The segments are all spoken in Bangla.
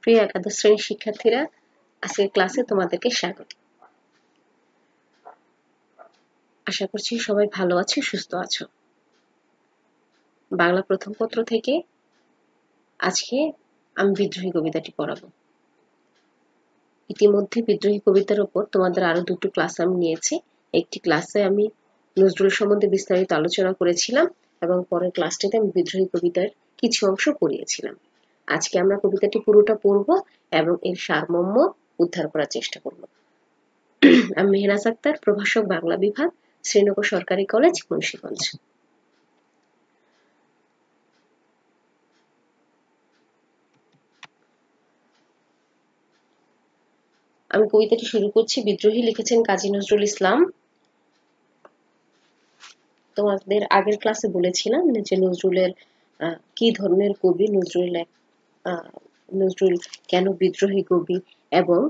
প্রিয় একাদশ শ্রেণীর শিক্ষার্থীরা, আজকের ক্লাসে তোমাদেরকে স্বাগত। আশা করছি সবাই ভালো আছো, সুস্থ আছো। বাংলা প্রথম পত্র থেকে আজকে আমি বিদ্রোহী কবিতাটি পড়াবো। ইতিমধ্যে বিদ্রোহী কবিতার উপর তোমাদের আরো দুটো ক্লাস আমি নিয়েছি। একটি ক্লাসে আমি নজরুল সম্বন্ধে বিস্তারিত আলোচনা করেছিলাম এবং পরের ক্লাসটিতে আমি বিদ্রোহী কবিতার কিছু অংশ পড়িয়েছিলাম। আজকে আমরা কবিতাটি পুরোটা পড়ব এবং এর সারমর্ম উদ্ধার করার চেষ্টা করব। আমি মেহরাজ আক্তার, প্রভাষক, বাংলা বিভাগ, শ্রীনগর সরকারি কলেজ, মুন্সিগঞ্জ। আমি কবিতাটি শুরু করছি। বিদ্রোহী লিখেছেন কাজী নজরুল ইসলাম। তোমাদের আগের ক্লাসে বলেছিলাম যে নজরুলের কি ধরনের কবি, নজরুল কেন বিদ্রোহী কবি এবং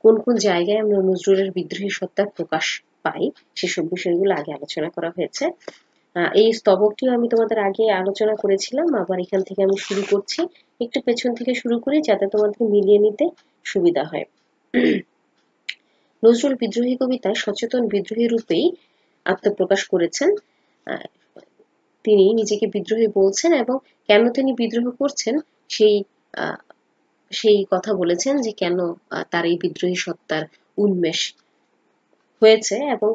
কোন কোন জায়গায় আমরা নজরুলের বিদ্রোহী সত্তার প্রকাশ পাই, সেসব বিষয়গুলো আগে আলোচনা করা হয়েছে। এই স্তবকটিও আমি তোমাদের আগে আলোচনা করেছিলাম, আবার এখান থেকে আমি শুরু করছি। একটু পেছন থেকে শুরু করি যাতে তোমাদের মিলিয়ে নিতে সুবিধা হয়। নজরুল বিদ্রোহী কবিতায় সচেতন বিদ্রোহী রূপেই আত্মপ্রকাশ করেছেন। তিনি নিজেকে বিদ্রোহী বলছেন এবং কেন তিনি বিদ্রোহ করছেন সেই কথা বলেছেন, যে কেন তার এই বিদ্রোহী সত্তার হয়েছে এবং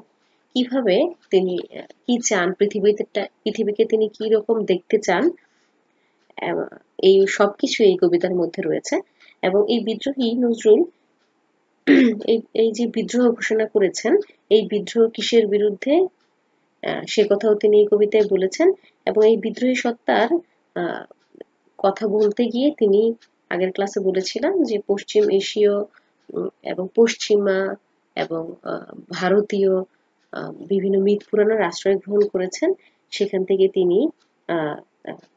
কিভাবে তিনি কি চান, পৃথিবীকে তিনি কি রকম দেখতে চান, এই সবকিছু এই কবিতার মধ্যে রয়েছে। এবং এই বিদ্রোহী নজরুল এই যে বিদ্রোহ ঘোষণা করেছেন, এই বিদ্রোহ কিসের বিরুদ্ধে সে কথাও তিনি এই কবিতায় বলেছেন। এবং এই বিদ্রোহী সত্তার কথা বলতে গিয়ে তিনি আগের ক্লাসে বলেছিলাম যে পশ্চিম এশীয় এবং পশ্চিমা এবং ভারতীয় বিভিন্ন মিথ পুরাণের আশ্রয় গ্রহণ করেছেন। সেখান থেকে তিনি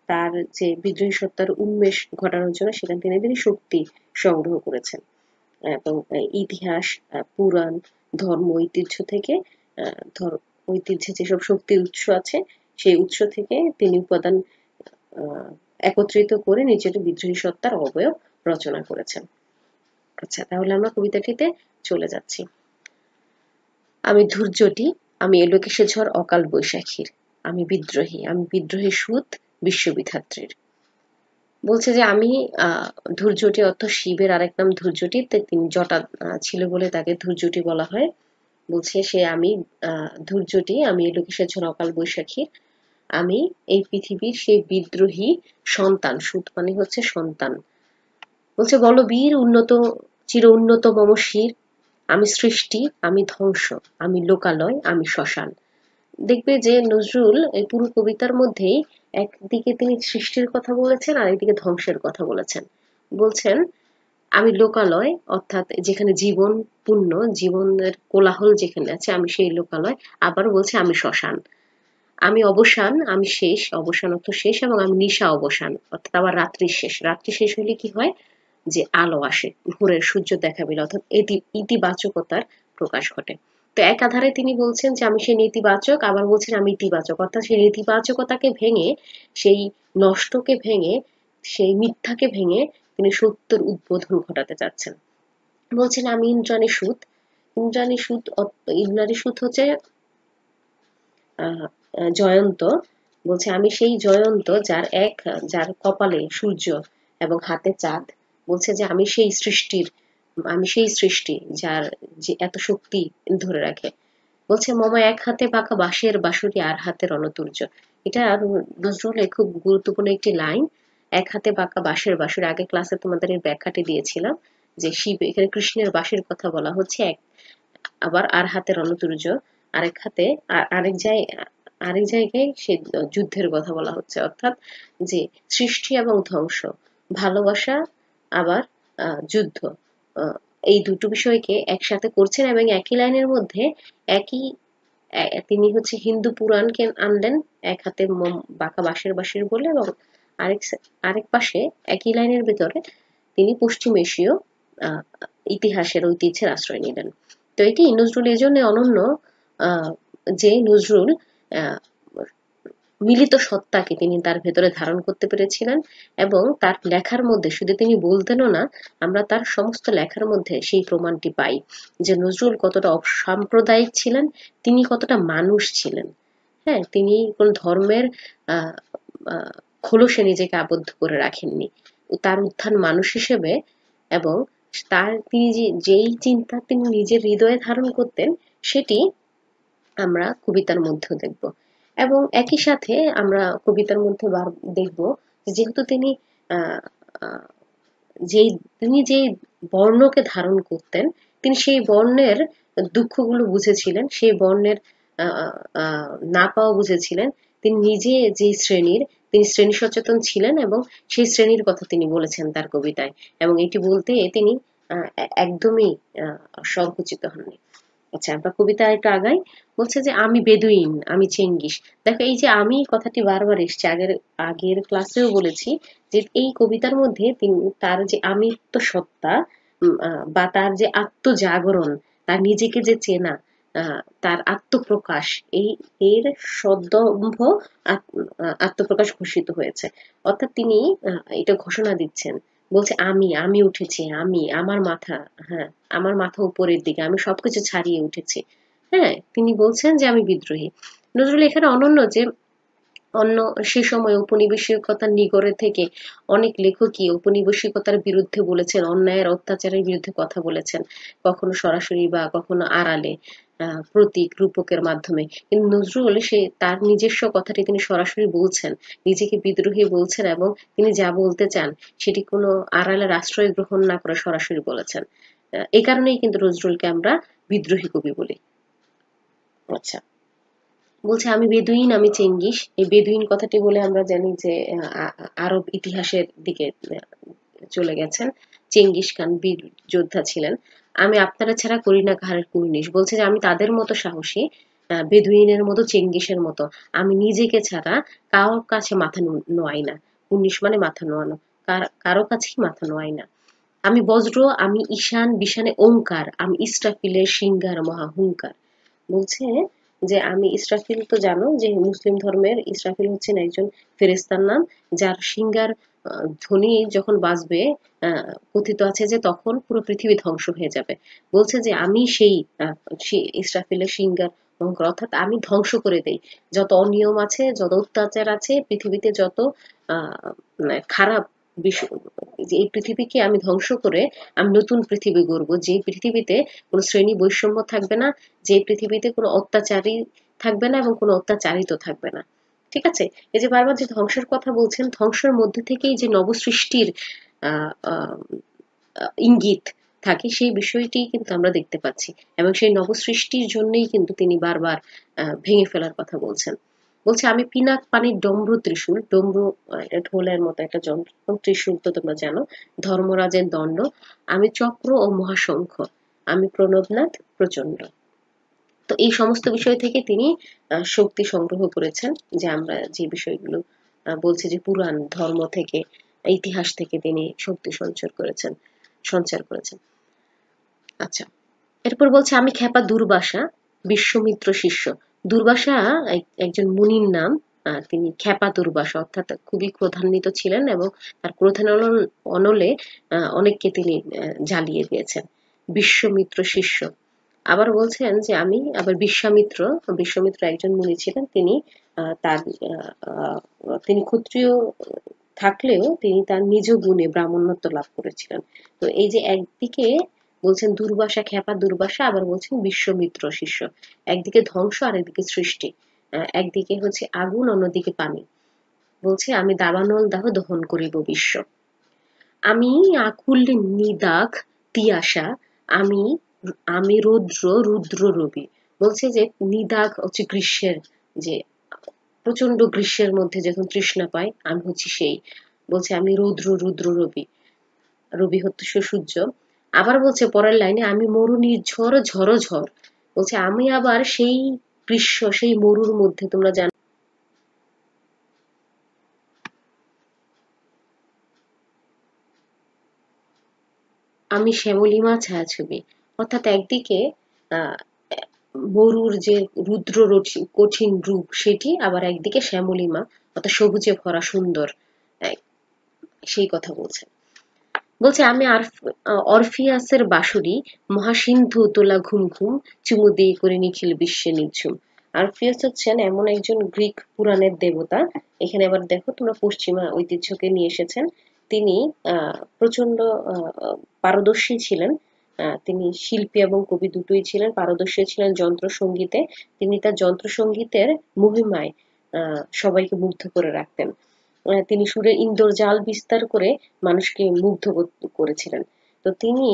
তার যে বিদ্রোহী সত্তার উন্মেষ ঘটানোর জন্য সেখান থেকে তিনি শক্তি সংগ্রহ করেছেন এবং ইতিহাস, পুরাণ, ধর্ম, ঐতিহ্য থেকে ঐতিহ্যে যেসব শক্তির উৎস আছে সেই উৎস থেকে তিনি উপাদান একত্রিত করে নিজের বিদ্রোহী সত্তার অবয়ব রচনা করেছেন। আচ্ছা, তাহলে আমরা কবিতাটিতে চলে যাচ্ছি। আমি ধৈর্যটি, আমি এলোকেশে ঝড় অকাল বৈশাখীর, আমি বিদ্রোহী সুত বিশ্ববিধাত্রীর। বলছে যে আমি ধৈর্যটি অর্থ শিবের আরেক নাম ধৈর্যটি, তিনি জটা ছিল বলে তাকে ধৈর্যটি বলা হয়। বলছে সে আমি ধৈর্যটি, আমি এলোকেশে ঝড় অকাল বৈশাখীর, আমি এই পৃথিবীর সেই বিদ্রোহী সন্তান। সুত মানে হচ্ছে সন্তান। বলছে বল বীর উন্নত, চির উন্নত মম শির, আমি সৃষ্টি, আমি ধ্বংস, আমি লোকালয়, আমি শ্মশান। দেখবে যে নজরুল এই পুরো কবিতার মধ্যেই একদিকে তিনি সৃষ্টির কথা বলেছেন আর একদিকে ধ্বংসের কথা বলেছেন। বলছেন আমি লোকালয়, অর্থাৎ যেখানে জীবন পূর্ণ, জীবনের কোলাহল যেখানে আছে আমি সেই লোকালয়। আবার বলছে আমি শ্মশান, আমি অবসান, আমি শেষ, অবসান অর্থ শেষ, এবং আমি নিশা অবসান, অর্থাৎ আবার রাত্রি শেষ। রাত্রি শেষ হলে কি হয়, যে আলো আসে, ভোরের সূর্য দেখা পেলে, অর্থাৎ ইতিবাচকতার প্রকাশ ঘটে। তো একাধারে তিনি বলছেন যে আমি সেই নেতিবাচক, আবার বলছেন আমি ইতিবাচক, অর্থাৎ সেই নেতিবাচকতাকে ভেঙে, সেই নষ্টকে ভেঙে, সেই মিথ্যাকে ভেঙে তিনি সত্যের উদ্বোধন ঘটাতে চাচ্ছেন। বলছেন আমি ইন্দ্রাণী সুত। ইন্দ্রাণী সুত হচ্ছে জয়ন্ত। বলছে আমি সেই জয়ন্ত যার কপালে সূর্য এবং হাতে চাঁদ। বলছে যে আমি সেই সৃষ্টি যার যে এত শক্তি ধরে রাখে। বলছে মমা এক হাতে বাঁকা বাঁশের বাঁশুরি, আর হাতে রণতুর্য। এটা নজরুলের খুব গুরুত্বপূর্ণ একটি লাইন। এক হাতে বাঁকা বাঁশের বাঁশুরি, আগে ক্লাসে তোমাদের এর ব্যাখ্যাটি দিয়েছিলাম যে শিব, এখানে কৃষ্ণের বাঁশির কথা বলা হচ্ছে। আবার আর হাতে রণতুর্য, আরেক হাতে আরেক জায়গায় সে যুদ্ধের কথা বলা হচ্ছে। অর্থাৎ যে সৃষ্টি এবং ধ্বংস, ভালোবাসা আবার যুদ্ধ, এই দুটো বিষয়কে একসাথে করছেন এবং একই লাইনের মধ্যে তিনি হচ্ছে হিন্দু পুরাণকে আনলেন এক হাতে বাঁকা বাঁশের বাঁশির বলে, এবং আরেক পাশে একই লাইনের ভিতরে তিনি পশ্চিম এশীয় ইতিহাসের ঐতিহ্যের আশ্রয় নিলেন। তো এটি নজরুল এই জন্য অনন্য যে নজরুল মিলিত সত্তাকে তিনি তার ভেতরে ধারণ করতে পেরেছিলেন, এবং তার লেখার মধ্যে শুধু তিনি বলতেনও না, আমরা তার সমস্ত লেখার মধ্যে সেই প্রমাণটি পাই যে নজরুল কতটা অসাম্প্রদায়িক ছিলেন, তিনি কতটা মানুষ ছিলেন। হ্যাঁ, তিনি কোন ধর্মের আহ আহ, খোলসে নিজেকে আবদ্ধ করে রাখেননি। তার উত্থান মানুষ হিসেবে, এবং তিনি যেই চিন্তা তিনি নিজের হৃদয়ে ধারণ করতেন, সেটি আমরা কবিতার মধ্যেও দেখব। এবং একই সাথে আমরা কবিতার মধ্যে দেখব যেহেতু তিনি আহ, আহ, যেই তিনি যেই বর্ণকে ধারণ করতেন, তিনি সেই বর্ণের দুঃখগুলো বুঝেছিলেন, সেই বর্ণের না পাওয়া বুঝেছিলেন। তিনি নিজে যে শ্রেণীর, তিনি শ্রেণী সচেতন ছিলেন, এবং সেই শ্রেণীর কথা তিনি বলেছেন তার কবিতায়, এবং এটি বলতে তিনি একদমই সংকুচিত হননি। আচ্ছা, আমরা কবিতা একটু আগাই। বলছে যে আমি বেদুইন, আমি চেঙ্গিস। দেখো, এই যে আমি কথাটি বারবার এসছে, আগের আগের ক্লাসেও বলেছি যে এই কবিতার মধ্যে তিনি তার যে আমিত্ব সত্তা, বা তার যে আত্মজাগরণ, তার নিজেকে যে চেনা, তার আত্মপ্রকাশ, এই এর সদ্যম্ভ আত্মপ্রকাশ ঘোষিত হয়েছে। অর্থাৎ তিনি এটা ঘোষণা দিচ্ছেন, বলছে আমি আমি উঠেছি, আমি আমার মাথা, হ্যাঁ আমার মাথা উপরের দিকে, আমি সবকিছু ছাড়িয়ে উঠেছি। হ্যাঁ, তিনি বলছেন যে আমি বিদ্রোহী। নজরুল এখানে অনন্য যে অন্য সে সময় ঔপনিবেশিকতার নিগড়ে থেকে অনেক লেখকই ঔপনিবেশিকতার বিরুদ্ধে বলেছেন, অন্যায়ের অত্যাচারের বিরুদ্ধে কথা বলেছেন, কখনো সরাসরি বা কখনো আড়ালে, প্রতীক রূপকের মাধ্যমে। কিন্তু নজরুল সে তার নিজস্ব কথাটি তিনি সরাসরি বলছেন, নিজেকে বিদ্রোহী বলছেন, এবং তিনি যা বলতে চান সেটি কোনো আড়ালের আশ্রয় গ্রহণ না করে সরাসরি বলেছেন। এই কারণেই কিন্তু নজরুলকে আমরা বিদ্রোহী কবি বলি। আচ্ছা, বলছে আমি বেদুইন, আমি চেঙ্গিস। এই বেদুইন কথাটি বলে আমরা জানি যে আরব ইতিহাসের দিকে চলে গেছেন। চেঙ্গিস খান বীর যোদ্ধা ছিলেন। আমি আপনারা ছাড়া করি না কাহার কুর্নিশ। বলছে যে আমি তাদের মতো সাহসী, বেদুইনের মতো, চেঙ্গিসের মতো। আমি নিজেকে ছাড়া কারোর কাছে মাথা নোয়াই না। কুর্নিশ মানে মাথা নোয়ানো। কারো কাছেই মাথা নোয়াই না। আমি বজ্র, আমি ঈশান, বিশানে ওঙ্কার, আমি ইস্রাফিলের সিংহার মহাহুঙ্কার। বলছে যে আমি ইসরাফিল, তো জানো যে মুসলিম ধর্মের ইসরাফিল হচ্ছেন একজন ফেরেশতার নাম, যার সিংহার ধ্বনি যখন বাজবে, কথিত আছে যে তখন পুরো পৃথিবী ধ্বংস হয়ে যাবে। বলছে যে আমি সেই ইসরাফিলের সিংহার অহংকার, অর্থাৎ আমি ধ্বংস করে দেই যত অনিয়ম আছে, যত অত্যাচার আছে পৃথিবীতে, যত খারাপ বিষয়, যে এই পৃথিবীকে আমি ধ্বংস করে আমি নতুন পৃথিবী গড়ব, যে পৃথিবীতে কোনো শ্রেণী বৈষম্য থাকবে না, যে পৃথিবীতে কোনো অত্যাচারী থাকবে না এবং কোনো অত্যাচারিত থাকবে না। ঠিক আছে? এই যে বারবার যে ধ্বংসের কথা বলছেন, ধ্বংসের মধ্যে থেকেই যে নবসৃষ্টির আহ আহ ইঙ্গিত থাকে, সেই বিষয়টি কিন্তু আমরা দেখতে পাচ্ছি, এবং সেই নবসৃষ্টির জন্যই কিন্তু তিনি বারবার ভেঙে ফেলার কথা বলছেন। বলছে আমি পিনাক পানির ডম্র ত্রিশূল, ডম্র এটা ঢোলের মতো একটা যন্ত্র, ত্রিশূল তো তোমরা জানো, ধর্মরাজের দণ্ড, আমি চক্র ও মহাশঙ্খ, আমি প্রণবনাথ প্রচন্ড। তো এই সমস্ত বিষয় থেকে তিনি শক্তি সংগ্রহ করেছেন, যে আমরা যে বিষয়গুলো বলছি যে পুরাণ ধর্ম থেকে, ইতিহাস থেকে তিনি শক্তি সঞ্চার করেছেন। আচ্ছা, এরপর বলছে আমি খ্যাপা দুর্বাসা, বিশ্বমিত্র শিষ্য। দুর্বাসা একজন মুনির নাম। তিনি খ্যাপা দুর্বাসা, অর্থাৎ খুবই ক্রোধান্বিত ছিলেন, এবং তার ক্রোধান অনলে অনেককে তিনি জ্বালিয়ে দিয়েছেন। বিশ্বমিত্র শিষ্য। আবার বলছেন যে আমি আবার বিশ্বামিত্র একজন মুনি ছিলেন। তিনি তার তিনি ক্ষত্রিয় থাকলেও তিনি তার নিজ গুণে ব্রাহ্মণত্ব লাভ করেছিলেন। তো এই যে একদিকে বলছেন দুর্বাসা, খ্যাপা দুর্বাসা, আবার বলছেন বিশ্বমিত্র শিষ্য। একদিকে ধ্বংস আর একদিকে সৃষ্টি, একদিকে হচ্ছে আগুন, অন্যদিকে পানি। বলছে আমি দাবানল দাহ দহন করিব বিশ্ব। আমি আকুল নিদাঘ তিয়াসা, আমি আমি রুদ্র রবি। বলছে যে নিদাঘ হচ্ছে গ্রীষ্মের, যে প্রচন্ড গ্রীষ্মের মধ্যে যখন তৃষ্ণা পায়, আমি হচ্ছি সেই। বলছে আমি রুদ্র রবি, রবি হচ্ছে সূর্য। আবার বলছে পরের লাইনে আমি মরু নির্ঝর ঝড় ঝড়। বলছে আমি আবার সেই গ্রীষ্ম, সেই মরুর মধ্যে, তোমরা জানো আমি শ্যামলিমা ছায়াছবি। অর্থাৎ একদিকে আহ মরুর যে রুদ্র কঠিন রূপ সেটি, আবার একদিকে শ্যামলিমা অর্থাৎ সবুজে ভরা সুন্দর, সেই কথা বলছে। বলছে আমি অরফিয়াসের বাঁশুরি মহাসিন্ধু তোলা ঘুম ঘুম চুমু দিয়ে করে নিখিল বিশ্বে নিঝুম। অরফিয়াস হচ্ছেন এমন একজন গ্রিক পুরাণের দেবতা। এখানে আবার দেখো তোমরা পশ্চিমা ঐতিহ্যকে নিয়ে এসেছেন। তিনি প্রচন্ড পারদর্শী ছিলেন। তিনি শিল্পী এবং কবি দুটোই ছিলেন, পারদর্শী ছিলেন যন্ত্র সঙ্গীতে। তিনি তার যন্ত্র সঙ্গীতের মহিমায় সবাইকে মুগ্ধ করে রাখতেন। তিনি সুরের ইন্দ্রজাল বিস্তার করে মানুষকে মুগ্ধ করেছিলেন। তো তিনি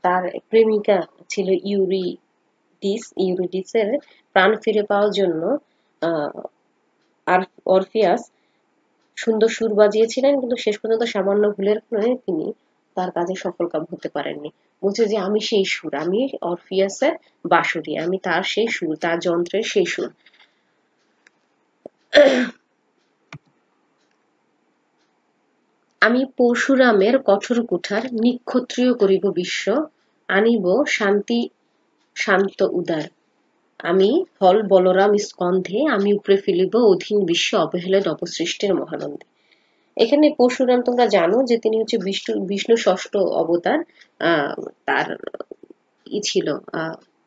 তার প্রেমিকা ছিল ইউরিডিসের প্রাণ ফিরে পাওয়ার জন্য অরফিয়াস সুন্দর সুর বাজিয়েছিলেন, কিন্তু শেষ পর্যন্ত সামান্য ভুলের কারণে তিনি তার কাজে সফলকাম হতে পারেননি। বলছে যে আমি সেই সুর, আমি অরফিয়াসের বাঁশুরি, আমি তার সেই সুর, তার যন্ত্রের সেই সুর। আমি পরশুরামের কঠোর কুঠার নিক্ষত্রিয় করিব বিশ্ব, আনিব শান্তি শান্ত উদার। আমি হল বলরাম স্কন্ধে, আমি উপরে ফেলিব অধীন বিশ্ব অবহেলে নবসৃষ্টির মহানন্দে। এখানে পরশুরাম তোমরা জানো যে তিনি হচ্ছে বিষ্ণু ষষ্ঠ অবতার। তার ছিল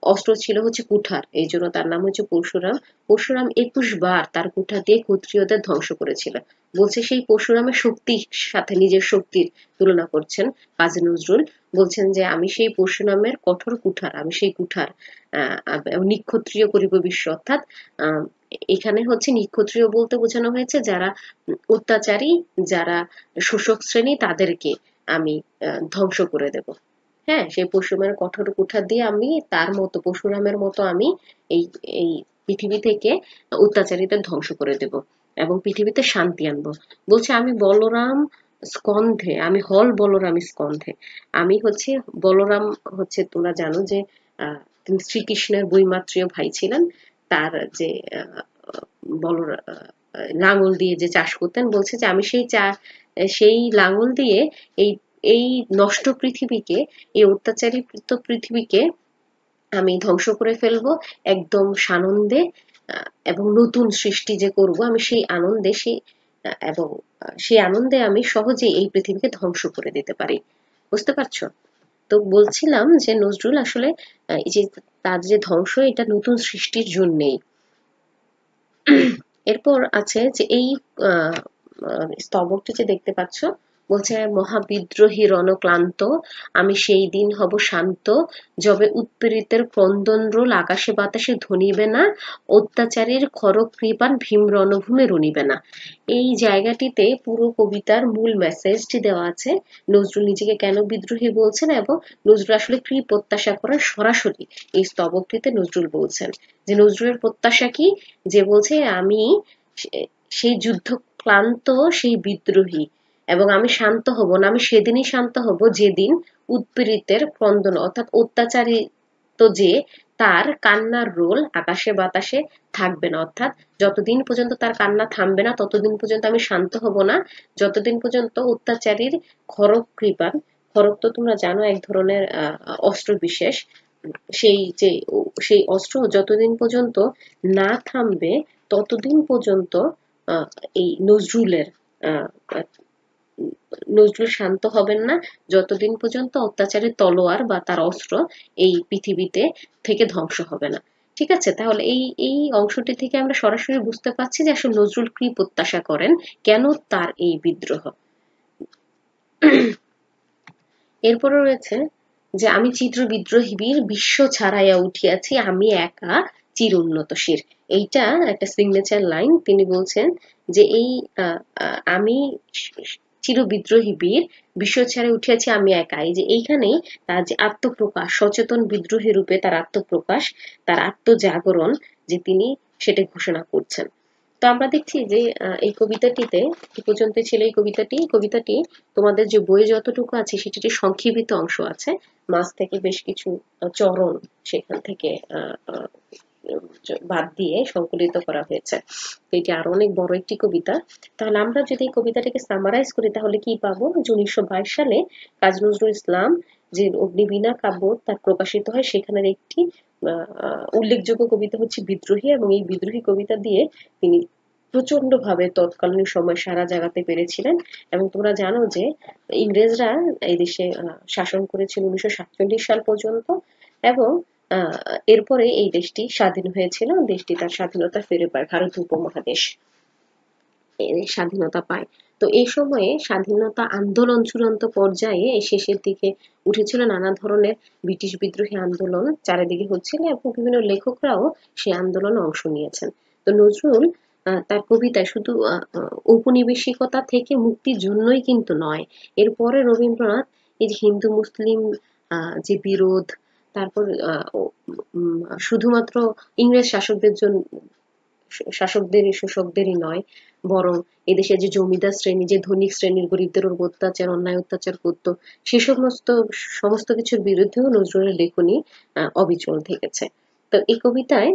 অস্ত্র ছিল হচ্ছে কুঠার, এই জন্য তার নাম হচ্ছে পরশুরাম। পরশুরাম 21 বার তার কুঠার দিয়ে ক্ষত্রিয়দের ধ্বংস করেছিল। বলছে সেই পরশুরামের শক্তির সাথে নিজের শক্তির তুলনা করছেন কাজী নজরুল। বলছেন যে আমি সেই পরশুরামের কঠোর কুঠার, আমি সেই কুঠার নিক্ষত্রিয় করিব বিশ্ব। অর্থাৎ এখানে হচ্ছে নিক্ষত্রিয় বলতে বোঝানো হয়েছে যারা অত্যাচারী, যারা শোষক শ্রেণী, তাদেরকে আমি ধ্বংস করে দেব। হ্যাঁ, সেই পরশুরামের কঠোর কুঠার দিয়ে আমি তার মতো, পরশুরামের মতো আমি এই এই পৃথিবী থেকে অত্যাচারীদের ধ্বংস করে দেব এবং পৃথিবীতে শান্তি আনবো। বলছে আমি বলরাম স্কন্ধে, আমি হল বলরাম স্কন্ধে। আমি হচ্ছে বলরাম, হচ্ছে তোমরা জানো যে তিনি শ্রীকৃষ্ণের বৈমাত্রীয় ভাই ছিলেন। তার যে লাঙল দিয়ে যে চাষ করতেন, বলছে যে আমি সেই লাঙল দিয়ে এই এই নষ্ট পৃথিবীকে, এই অত্যাচারিত পৃথিবীকে আমি ধ্বংস করে ফেলবো একদম সানন্দে, এবং নতুন সৃষ্টি যে করব আমি সেই আনন্দে, এবং সেই আনন্দে আমি সহজে এই পৃথিবীকে ধ্বংস করে দিতে পারি। বুঝতে পারছো? তো বলছিলাম যে নজরুল আসলে এই যে তার যে ধ্বংস, এটা নতুন সৃষ্টির জন্যেই। এরপর আছে যে এই স্তবকটি যে দেখতে পাচ্ছ, বলছে মহাবিদ্রোহী রণক্লান্ত, আমি সেই দিন হব শান্ত, যবে উৎপীড়িতের ক্রন্দন রোল আকাশে বাতাসে ধ্বনিবে না, অত্যাচারীর খড়গ কৃপান ভীম রণভূমে রণিবে না। এই জায়গাটিতে পুরো কবিতার মূল মেসেজটি দেওয়া আছে, নজরুল নিজেকে কেন বিদ্রোহী বলছেন এবং নজরুল আসলে কি প্রত্যাশা করেন সরাসরি এই স্তবকটিতে নজরুল বলছেন। যে নজরুলের প্রত্যাশা কি, যে বলছে আমি সেই যুদ্ধ ক্লান্ত সেই বিদ্রোহী, এবং আমি শান্ত হব না, আমি সেদিনই শান্ত হব যেদিন উৎপীড়িতের ক্রন্দন অর্থাৎ অত্যাচারিত যে তার কান্নার রোল আকাশে বাতাসে থাকবে না। অর্থাৎ যতদিন পর্যন্ত তার কান্না থামবে না ততদিন পর্যন্ত আমি শান্ত হব না, যতদিন পর্যন্ত অত্যাচারীর খড়গ কৃপান, খড়গ তো তোমরা জানো এক ধরনের অস্ত্র বিশেষ, সেই অস্ত্র যতদিন পর্যন্ত না থামবে ততদিন পর্যন্ত এই নজরুল শান্ত হবেন না, যতদিন পর্যন্ত অত্যাচারের তলোয়ার বা তার অস্ত্র এই পৃথিবীতে থেকে ধ্বংস হবে না। ঠিক আছে, তাহলে এই এই অংশটি থেকে আমরা সরাসরি বুঝতে পারছি যে আসলে নজরুল কি প্রত্যাশা করেন, কেন তার এই বিদ্রোহ। এরপরে রয়েছে যে আমি চিত্র বিদ্রোহীর বিশ্ব ছাড়াইয়া উঠিয়াছি, আমি একা চির উন্নত শির। এইটা একটা সিগনেচার লাইন। তিনি বলছেন যে এই আমি চির বিদ্রোহী বীর, বিশ্ব ছেড়ে উঠিয়াছি আমি একা। এই যে এইখানেই তার যে আত্মপ্রকাশ, সচেতন বিদ্রোহী রূপে তার আত্মপ্রকাশ, তার আত্মজাগরণ যে তিনি সেটা ঘোষণা করছেন। তো আমরা দেখছি যে এই কবিতাটিতে কি পর্যন্ত ছিল এই কবিতাটি তোমাদের যে বইয়ে যতটুকু আছে সেটি সংক্ষিপ্ত অংশ আছে, মাঝ থেকে বেশ কিছু চরণ সেখান থেকে বাদ দিয়ে সংকলিত করা হয়েছে। এটি আরো অনেক বড় একটি কবিতা। তাহলে আমরা যদি এই কবিতাটিকে সামারাইজ করি তাহলে কি পাবো, যে 1922 সালে কাজী নজরুল ইসলাম যে অগ্নিবীণা কাব্য তার প্রকাশিত হয়, সেখানের একটি উল্লেখযোগ্য কবিতা হচ্ছে বিদ্রোহী, এবং এই বিদ্রোহী কবিতা দিয়ে তিনি প্রচন্ড ভাবে তৎকালীন সময় সারা জাগাতে পেরেছিলেন। এবং তোমরা জানো যে ইংরেজরা এই দেশে শাসন করেছিল 1947 সাল পর্যন্ত, এবং এরপরে এই দেশটি স্বাধীন হয়েছিল, দেশটি তার স্বাধীনতা ফিরে পায়, ভারত উপমহাদেশ স্বাধীনতা পায়। তো এই সময়ে স্বাধীনতা আন্দোলন চূড়ান্ত পর্যায়ে শেষের দিকে উঠেছিল, নানা ধরনের ব্রিটিশ বিদ্রোহী আন্দোলন চারিদিকে হচ্ছিল, এবং বিভিন্ন লেখকরাও সেই আন্দোলনে অংশ নিয়েছেন। তো নজরুল তার কবিতায় শুধু ঔপনিবেশিকতা থেকে মুক্তির জন্যই কিন্তু নয়, এরপরে রবীন্দ্রনাথ এই যে হিন্দু মুসলিম যে বিরোধ, তারপর শুধুমাত্র ইংরেজ শোষকদেরই নয়, বরং এদেশে যে জমিদার শ্রেণী, যে ধনিক শ্রেণীর গরিবদের উপর অত্যাচার, অন্যায় অত্যাচার করতো, সে সমস্ত কিছুর বিরুদ্ধেও নজরুলের লেখনী অবিচল থেকেছে। তো এই কবিতায়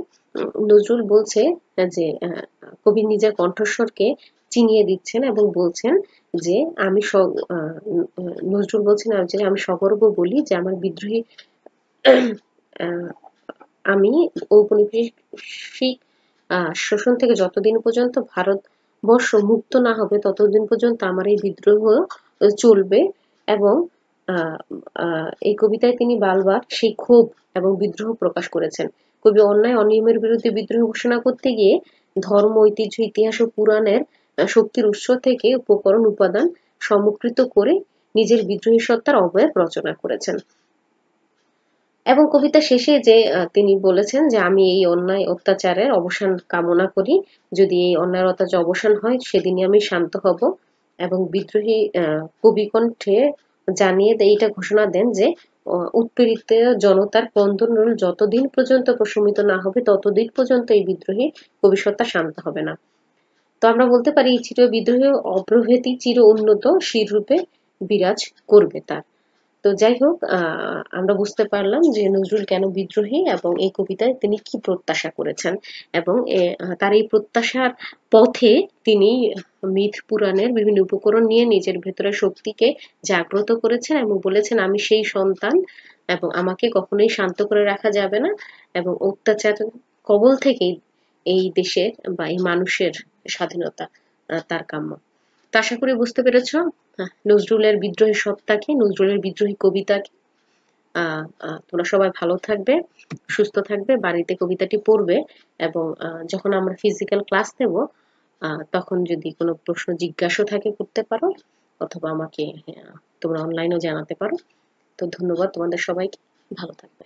নজরুল বলছে যে কবি নিজের কণ্ঠস্বরকে চিনিয়ে দিচ্ছেন এবং বলছেন যে নজরুল বলছেন যে আমি সগর্ব বলি যে আমার বিদ্রোহী আমি ঔপনিবেশিক শোষণ থেকে যতদিন পর্যন্ত ভারতবর্ষ মুক্ত না হবে ততদিন পর্যন্ত আমার এই বিদ্রোহ চলবে। এবং এই কবিতায় তিনি বারবার সেই ক্ষোভ এবং বিদ্রোহ প্রকাশ করেছেন। কবি অন্যায় অনিয়মের বিরুদ্ধে বিদ্রোহ ঘোষণা করতে গিয়ে ধর্ম, ঐতিহ্য, ইতিহাস ও পুরাণের শক্তির উৎস থেকে উপকরণ উপাদান সমকৃত করে নিজের বিদ্রোহী সত্তার অবয়ব রচনা করেছেন। এবং কবিতা শেষে যে তিনি বলেছেন যে আমি এই অন্যায় অত্যাচারের অবসান কামনা করি, যদি এই অন্যায় অত্যাচার অবসান হয় সেদিনই আমি শান্ত হব। এবং বিদ্রোহী কবিকণ্ঠে জানিয়ে এইটা ঘোষণা দেন যে উৎপীড়িত জনতার ক্রন্দন রোল যতদিন পর্যন্ত প্রশমিত না হবে ততদিন পর্যন্ত এই বিদ্রোহী কবিসত্তা শান্ত হবে না। তো আমরা বলতে পারি এই চির বিদ্রোহী অপ্রভেদী চির উন্নত শিররূপে বিরাজ করবে তার। তো যাই হোক, আমরা বুঝতে পারলাম যে নজরুল কেন বিদ্রোহী এবং এই কবিতায় তিনি কি প্রত্যাশা করেছেন, এবং তার এই প্রত্যাশার পথে তিনি মিথ পুরাণের বিভিন্ন উপকরণ নিয়ে নিজের ভেতরের শক্তিকে জাগ্রত করেছেন এবং বলেছেন আমি সেই সন্তান এবং আমাকে কখনোই শান্ত করে রাখা যাবে না, এবং অত্যাচার কবল থেকেই এই দেশের বা এই মানুষের স্বাধীনতা তার কাম্য। তো আশা করি বুঝতে পেরেছ নজরুলের বিদ্রোহী সত্তাকে, নজরুলের বিদ্রোহী কবিতাকে। তোমরা সবাই ভালো থাকবে, সুস্থ থাকবে, বাড়িতে কবিতাটি পড়বে, এবং যখন আমরা ফিজিক্যাল ক্লাস নেব তখন যদি কোনো প্রশ্ন জিজ্ঞাসা থাকে করতে পারো, অথবা আমাকে তোমরা অনলাইনেও জানাতে পারো। তো ধন্যবাদ তোমাদের সবাইকে, ভালো থাকবে।